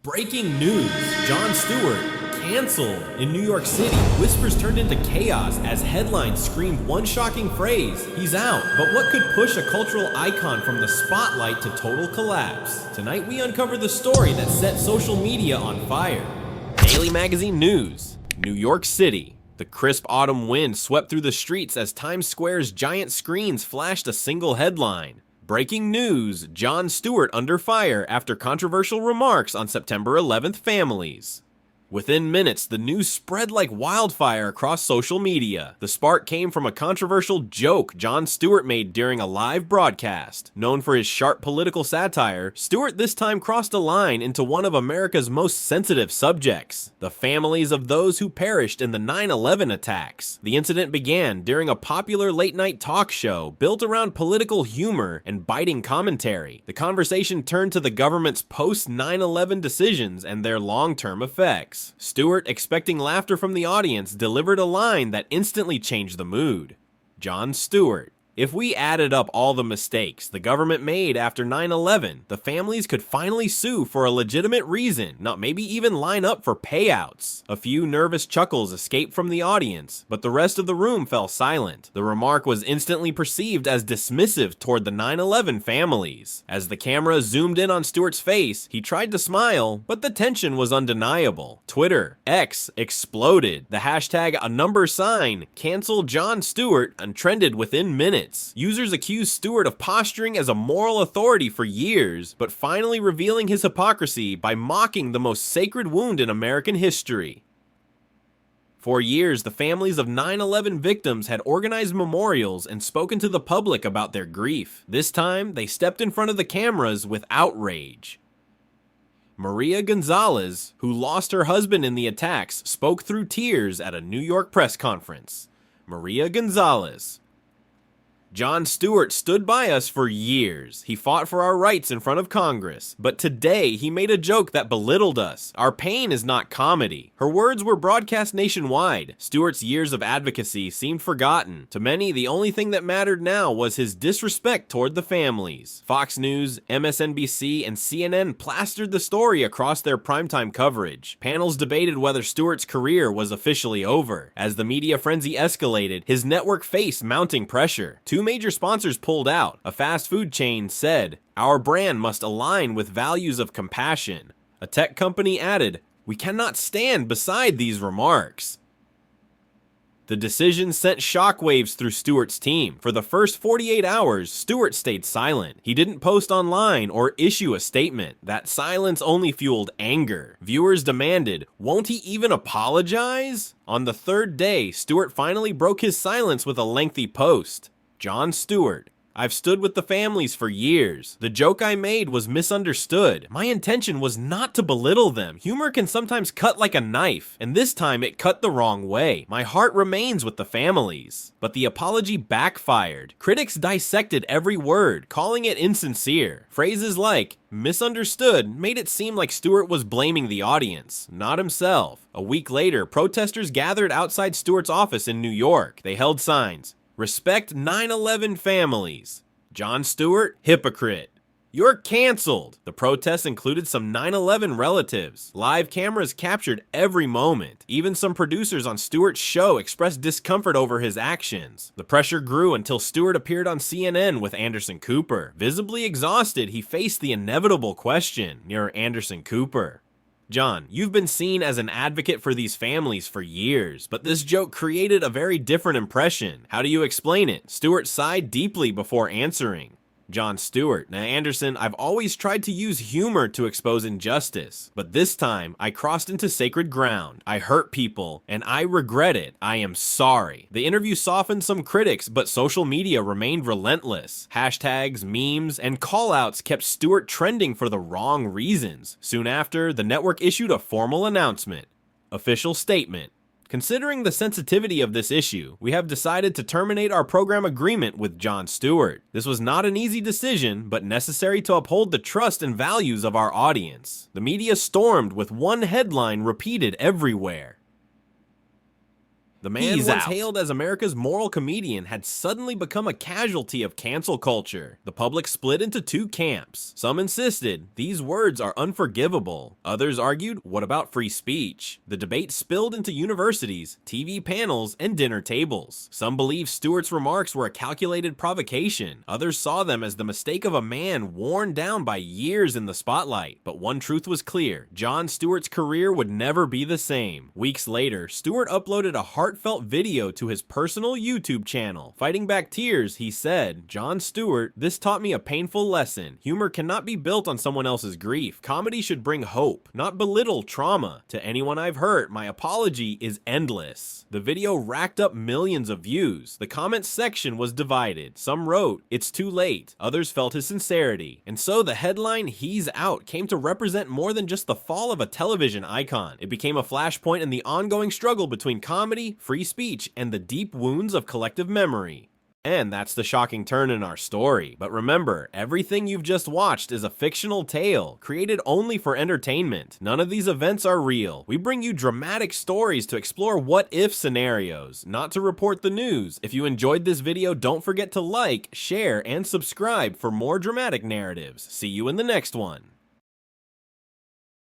Breaking news, Jon Stewart canceled. In New York City, whispers turned into chaos as headlines screamed one shocking phrase, he's out. But what could push a cultural icon from the spotlight to total collapse? Tonight we uncover the story that set social media on fire. Daily Magazine News, New York City. The crisp autumn wind swept through the streets as Times Square's giant screens flashed a single headline. Breaking news, Jon Stewart under fire after controversial remarks on September 11th families. Within minutes, the news spread like wildfire across social media. The spark came from a controversial joke Jon Stewart made during a live broadcast. Known for his sharp political satire, Stewart this time crossed a line into one of America's most sensitive subjects: the families of those who perished in the 9/11 attacks. The incident began during a popular late-night talk show built around political humor and biting commentary. The conversation turned to the government's post-9/11 decisions and their long-term effects. Stewart, expecting laughter from the audience, delivered a line that instantly changed the mood. Jon Stewart: if we added up all the mistakes the government made after 9/11, the families could finally sue for a legitimate reason, not maybe even line up for payouts. A few nervous chuckles escaped from the audience, but the rest of the room fell silent. The remark was instantly perceived as dismissive toward the 9/11 families. As the camera zoomed in on Stewart's face, he tried to smile, but the tension was undeniable. Twitter, X, exploded. The hashtag #cancel Jon Stewart trended within minutes. Users accused Stewart of posturing as a moral authority for years, but finally revealing his hypocrisy by mocking the most sacred wound in American history. For years, the families of 9/11 victims had organized memorials and spoken to the public about their grief. This time, they stepped in front of the cameras with outrage. Maria Gonzalez, who lost her husband in the attacks, spoke through tears at a New York press conference. Maria Gonzalez: Jon Stewart stood by us for years. He fought for our rights in front of Congress. But today, he made a joke that belittled us. Our pain is not comedy. Her words were broadcast nationwide. Stewart's years of advocacy seemed forgotten. To many, the only thing that mattered now was his disrespect toward the families. Fox News, MSNBC, and CNN plastered the story across their primetime coverage. Panels debated whether Stewart's career was officially over. As the media frenzy escalated, his network faced mounting pressure. Two major sponsors pulled out. A fast food chain said, "Our brand must align with values of compassion." A tech company added, "We cannot stand beside these remarks." The decision sent shockwaves through Stewart's team. For the first 48 hours, Stewart stayed silent. He didn't post online or issue a statement. That silence only fueled anger. Viewers demanded, "Won't he even apologize?" On the third day, Stewart finally broke his silence with a lengthy post. Jon Stewart: I've stood with the families for years. The joke I made was misunderstood. My intention was not to belittle them. Humor can sometimes cut like a knife, and this time it cut the wrong way. My heart remains with the families. But the apology backfired. Critics dissected every word, calling it insincere. Phrases like "misunderstood" made it seem like Stewart was blaming the audience, not himself. A week later, protesters gathered outside Stewart's office in New York. They held signs: "Respect 9/11 families." Jon Stewart, hypocrite. You're canceled. The protests included some 9/11 relatives. Live cameras captured every moment. Even some producers on Stewart's show expressed discomfort over his actions. The pressure grew until Stewart appeared on CNN with Anderson Cooper. Visibly exhausted, he faced the inevitable question near Anderson Cooper: "Jon, you've been seen as an advocate for these families for years, but this joke created a very different impression. How do you explain it?" Stewart sighed deeply before answering. Jon Stewart: "Now, Anderson, I've always tried to use humor to expose injustice, but this time I crossed into sacred ground. I hurt people, and I regret it. I am sorry." The interview softened some critics, but social media remained relentless. Hashtags, memes, and callouts kept Stewart trending for the wrong reasons. Soon after, the network issued a formal announcement. Official statement: considering the sensitivity of this issue, we have decided to terminate our program agreement with Jon Stewart. This was not an easy decision, but necessary to uphold the trust and values of our audience. The media stormed with one headline repeated everywhere: The man once hailed as America's moral comedian had suddenly become a casualty of cancel culture. The public split into two camps. Some insisted these words are unforgivable. Others argued, what about free speech? The debate spilled into universities, TV panels, and dinner tables. Some believed Stewart's remarks were a calculated provocation. Others saw them as the mistake of a man worn down by years in the spotlight. But one truth was clear: Jon Stewart's career would never be the same. Weeks later, Stewart uploaded a heartfelt video to his personal YouTube channel. Fighting back tears, he said, "Jon Stewart, this taught me a painful lesson. Humor cannot be built on someone else's grief. Comedy should bring hope, not belittle trauma. To anyone I've hurt, my apology is endless." The video racked up millions of views. The comments section was divided. Some wrote, "It's too late." Others felt his sincerity. And so the headline, "He's Out," came to represent more than just the fall of a television icon. It became a flashpoint in the ongoing struggle between comedy, free speech, and the deep wounds of collective memory. And that's the shocking turn in our story. But remember, everything you've just watched is a fictional tale, created only for entertainment. None of these events are real. We bring you dramatic stories to explore what-if scenarios, not to report the news. If you enjoyed this video, don't forget to like, share, and subscribe for more dramatic narratives. See you in the next one.